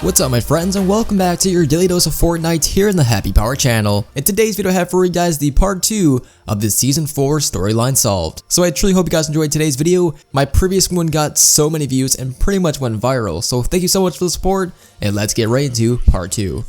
What's up my friends, and welcome back to your daily dose of Fortnite here in the Happy Power channel. In today's video I have for you guys the part 2 of the season 4 storyline solved. So I truly hope you guys enjoyed today's video. My previous one got so many views and pretty much went viral, so thank you so much for the support, and let's get right into part 2.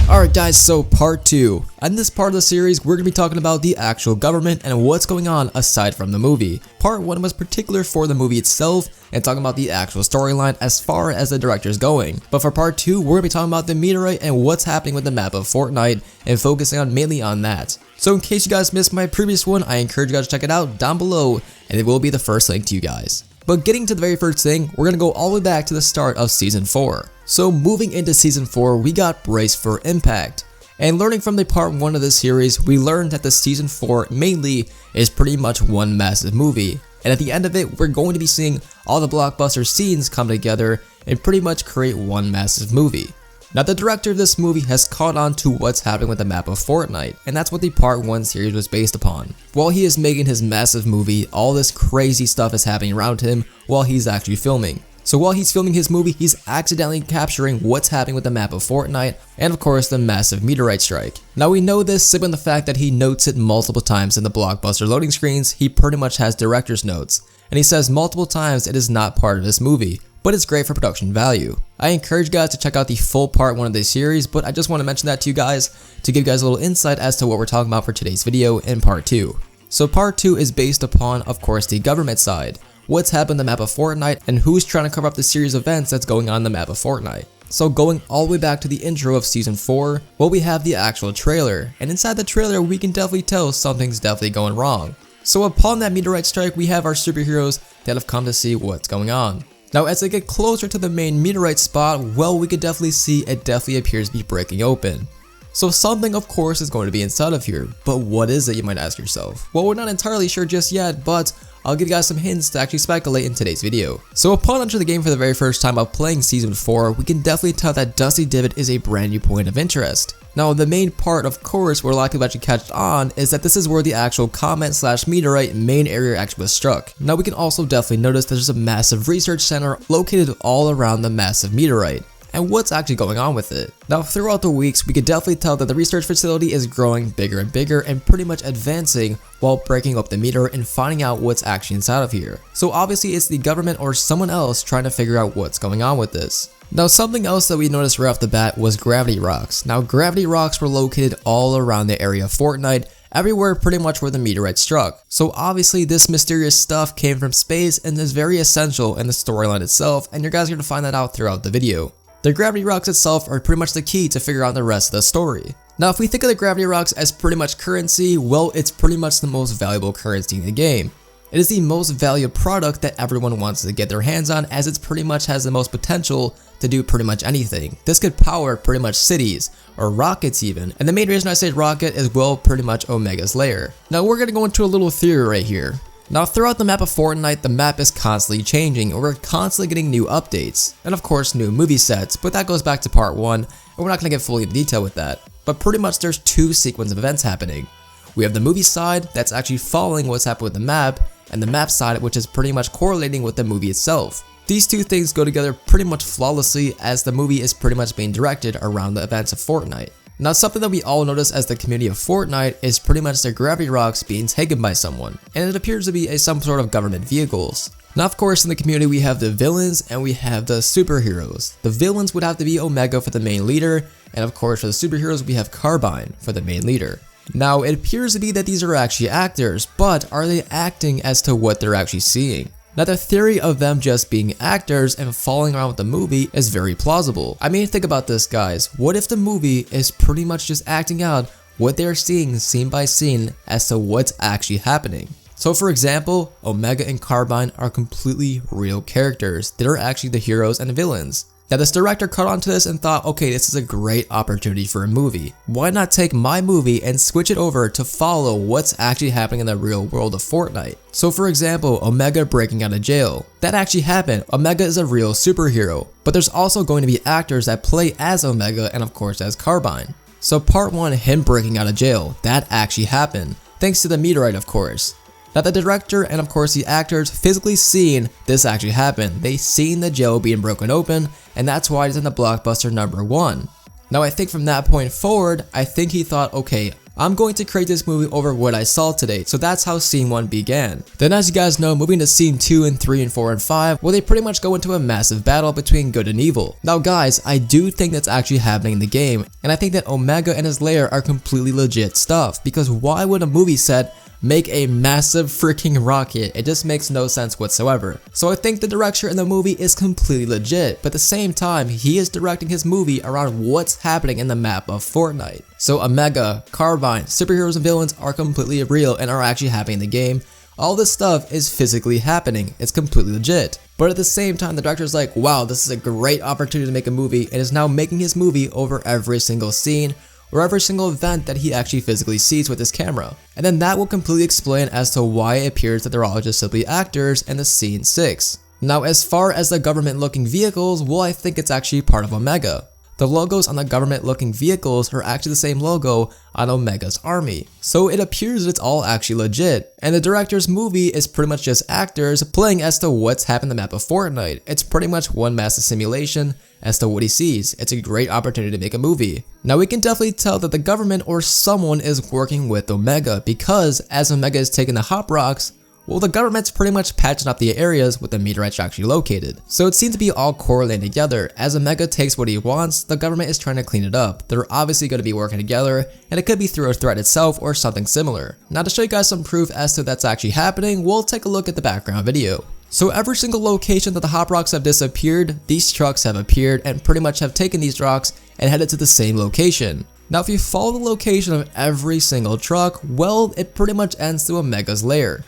Alright guys, so part 2. In this part of the series, we're going to be talking about the actual government and what's going on aside from the movie. Part 1 was particular for the movie itself and talking about the actual storyline as far as the director's going. But for part 2, we're going to be talking about the meteorite and what's happening with the map of Fortnite and focusing on mainly on that. So in case you guys missed my previous one, I encourage you guys to check it out down below and it will be the first link to you guys. But getting to the very first thing, we're going to go all the way back to the start of Season 4. So moving into Season 4, we got braced for impact. And learning from the part 1 of this series, we learned that the Season 4 mainly is pretty much one massive movie. And at the end of it, we're going to be seeing all the Blockbuster scenes come together and pretty much create one massive movie. Now the director of this movie has caught on to what's happening with the map of Fortnite, and that's what the part 1 series was based upon. While he is making his massive movie, all this crazy stuff is happening around him while he's actually filming. So while he's filming his movie, he's accidentally capturing what's happening with the map of Fortnite and of course the massive meteorite strike. Now we know this simply on the fact that he notes it multiple times in the Blockbuster loading screens. He pretty much has director's notes, and he says multiple times it is not part of this movie, but it's great for production value. I encourage you guys to check out the full part 1 of this series, but I just want to mention that to you guys to give you guys a little insight as to what we're talking about for today's video in part 2. So part 2 is based upon, of course, the government side. What's happened on the map of Fortnite and who's trying to cover up the series of events that's going on the map of Fortnite. So going all the way back to the intro of Season 4, well, we have the actual trailer, and inside the trailer we can definitely tell something's definitely going wrong. So upon that meteorite strike, we have our superheroes that have come to see what's going on. Now as they get closer to the main meteorite spot, well, we can definitely see it definitely appears to be breaking open. So something of course is going to be inside of here, but what is it, you might ask yourself? Well, we're not entirely sure just yet, but I'll give you guys some hints to actually speculate in today's video. So upon entering the game for the very first time of playing Season 4, we can definitely tell that Dusty Divot is a brand new point of interest. Now the main part, of course, we're likely to actually catch on is that this is where the actual comet/meteorite main area actually was struck. Now we can also definitely notice there's a massive research center located all around the massive meteorite, and what's actually going on with it. Now throughout the weeks, we could definitely tell that the research facility is growing bigger and bigger and pretty much advancing while breaking up the meter and finding out what's actually inside of here. So obviously it's the government or someone else trying to figure out what's going on with this. Now something else that we noticed right off the bat was gravity rocks. Now gravity rocks were located all around the area of Fortnite, everywhere pretty much where the meteorite struck. So obviously this mysterious stuff came from space and is very essential in the storyline itself, and you guys are going to find that out throughout the video. The gravity rocks itself are pretty much the key to figure out the rest of the story. Now if we think of the gravity rocks as pretty much currency, well, it's pretty much the most valuable currency in the game. It is the most valued product that everyone wants to get their hands on, as it pretty much has the most potential to do pretty much anything. This could power pretty much cities or rockets even, and the main reason I say rocket is, well, pretty much Omega's lair. Now we're gonna go into a little theory right here. Now throughout the map of Fortnite, the map is constantly changing and we're constantly getting new updates, and of course new movie sets, but that goes back to part 1 and we're not going to get fully into detail with that. But pretty much there's two sequences of events happening. We have the movie side that's actually following what's happened with the map, and the map side which is pretty much correlating with the movie itself. These two things go together pretty much flawlessly, as the movie is pretty much being directed around the events of Fortnite. Now something that we all notice as the community of Fortnite is pretty much the gravity rocks being taken by someone, and it appears to be some sort of government vehicles. Now of course in the community we have the villains and we have the superheroes. The villains would have to be Omega for the main leader, and of course for the superheroes we have Carbine for the main leader. Now it appears to be that these are actually actors, but are they acting as to what they're actually seeing? Now the theory of them just being actors and following around with the movie is very plausible. I mean, think about this guys, what if the movie is pretty much just acting out what they're seeing scene by scene as to what's actually happening? So for example, Omega and Carbine are completely real characters. They're actually the heroes and villains. Now this director caught on to this and thought, okay, this is a great opportunity for a movie. Why not take my movie and switch it over to follow what's actually happening in the real world of Fortnite? So for example, Omega breaking out of jail. That actually happened. Omega is a real superhero. But there's also going to be actors that play as Omega and of course as Carbine. So part 1, him breaking out of jail, that actually happened. Thanks to the meteorite, of course. Now the director and of course the actors physically seen this actually happen. They seen the jail being broken open, and that's why it's in the Blockbuster #1. Now I think from that point forward, I think he thought, okay, I'm going to create this movie over what I saw today. So that's how scene 1 began. Then as you guys know, moving to scene 2 and 3 and 4 and 5, where they pretty much go into a massive battle between good and evil. Now guys, I do think that's actually happening in the game, and I think that Omega and his lair are completely legit stuff, because why would a movie set make a massive freaking rocket? It just makes no sense whatsoever. So I think the director in the movie is completely legit, but at the same time, he is directing his movie around what's happening in the map of Fortnite. So Omega, Carbine, superheroes and villains are completely real and are actually happening in the game. All this stuff is physically happening. It's completely legit. But at the same time, the director's like, wow, this is a great opportunity to make a movie, and is now making his movie over every single scene or every single event that he actually physically sees with his camera. And then that will completely explain as to why it appears that they're all just simply actors in the scene 6. Now as far as the government looking vehicles, well, I think it's actually part of Omega. The logos on the government looking vehicles are actually the same logo on Omega's army. So it appears that it's all actually legit. And the director's movie is pretty much just actors playing as to what's happened on the map of Fortnite. It's pretty much one massive simulation as to what he sees. It's a great opportunity to make a movie. Now we can definitely tell that the government or someone is working with Omega, because as Omega is taking the hop rocks, well, the government's pretty much patching up the areas where the meteorites are actually located. So it seems to be all correlating together. As Omega takes what he wants, the government is trying to clean it up. They're obviously going to be working together, and it could be through a threat itself or something similar. Now to show you guys some proof as to that's actually happening, we'll take a look at the background video. So every single location that the hop rocks have disappeared, these trucks have appeared and pretty much have taken these rocks and headed to the same location. Now if you follow the location of every single truck, well, it pretty much ends to Omega's lair.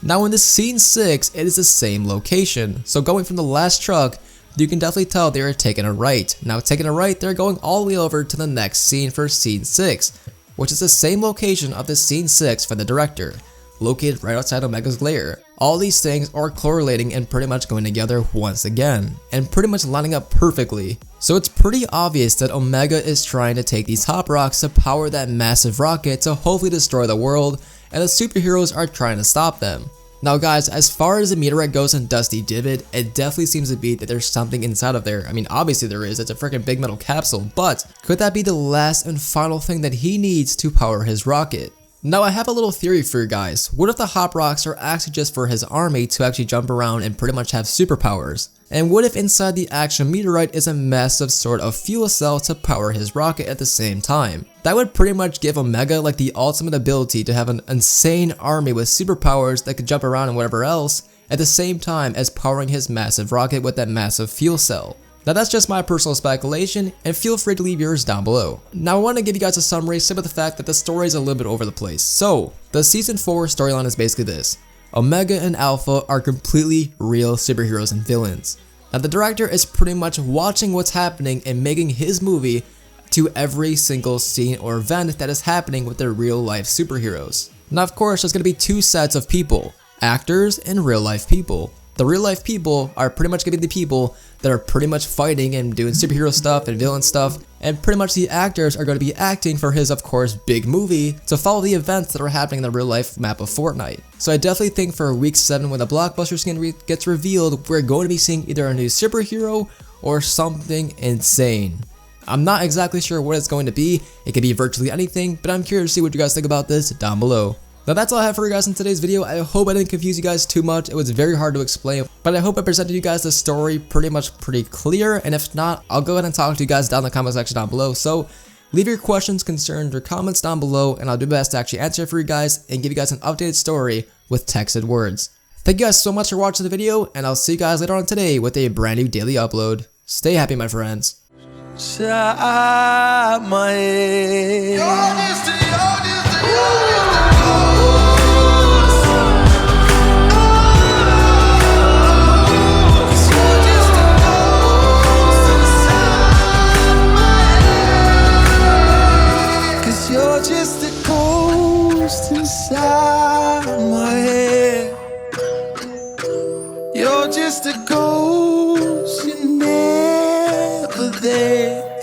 Now in this scene 6, it is the same location. So going from the last truck, you can definitely tell they are taking a right. Now taking a right, they're going all the way over to the next scene for scene 6, which is the same location of the scene 6 for the director, located right outside Omega's lair. All these things are correlating and pretty much going together once again, and pretty much lining up perfectly. So it's pretty obvious that Omega is trying to take these hop rocks to power that massive rocket to hopefully destroy the world, and the superheroes are trying to stop them. Now guys, as far as the meteorite goes in Dusty Divot, it definitely seems to be that there's something inside of there. I mean, obviously there is, it's a freaking big metal capsule, but could that be the last and final thing that he needs to power his rocket? Now I have a little theory for you guys. What if the hop rocks are actually just for his army to actually jump around and pretty much have superpowers? And what if inside the actual meteorite is a massive sort of fuel cell to power his rocket at the same time? That would pretty much give Omega like the ultimate ability to have an insane army with superpowers that could jump around and whatever else at the same time as powering his massive rocket with that massive fuel cell. Now that's just my personal speculation, and feel free to leave yours down below. Now I want to give you guys a summary some of the fact that the story is a little bit over the place. So, the season 4 storyline is basically this. Omega and Alpha are completely real superheroes and villains. Now the director is pretty much watching what's happening and making his movie to every single scene or event that is happening with their real life superheroes. Now of course there's going to be two sets of people, actors and real life people. The real life people are pretty much going to be the people that are pretty much fighting and doing superhero stuff and villain stuff, and pretty much the actors are going to be acting for his, of course, big movie to follow the events that are happening in the real life map of Fortnite. So I definitely think for week 7 when the Blockbuster skin gets revealed, we're going to be seeing either a new superhero or something insane. I'm not exactly sure what it's going to be. It could be virtually anything, but I'm curious to see what you guys think about this down below. Now that's all I have for you guys in today's video. I hope I didn't confuse you guys too much. It was very hard to explain, but I hope I presented you guys the story pretty clear, and if not, I'll go ahead and talk to you guys down in the comment section down below. So leave your questions, concerns, or comments down below, and I'll do my best to actually answer it for you guys and give you guys an updated story with texted words. Thank you guys so much for watching the video, and I'll see you guys later on today with a brand new daily upload. Stay happy, my friends.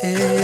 Hey.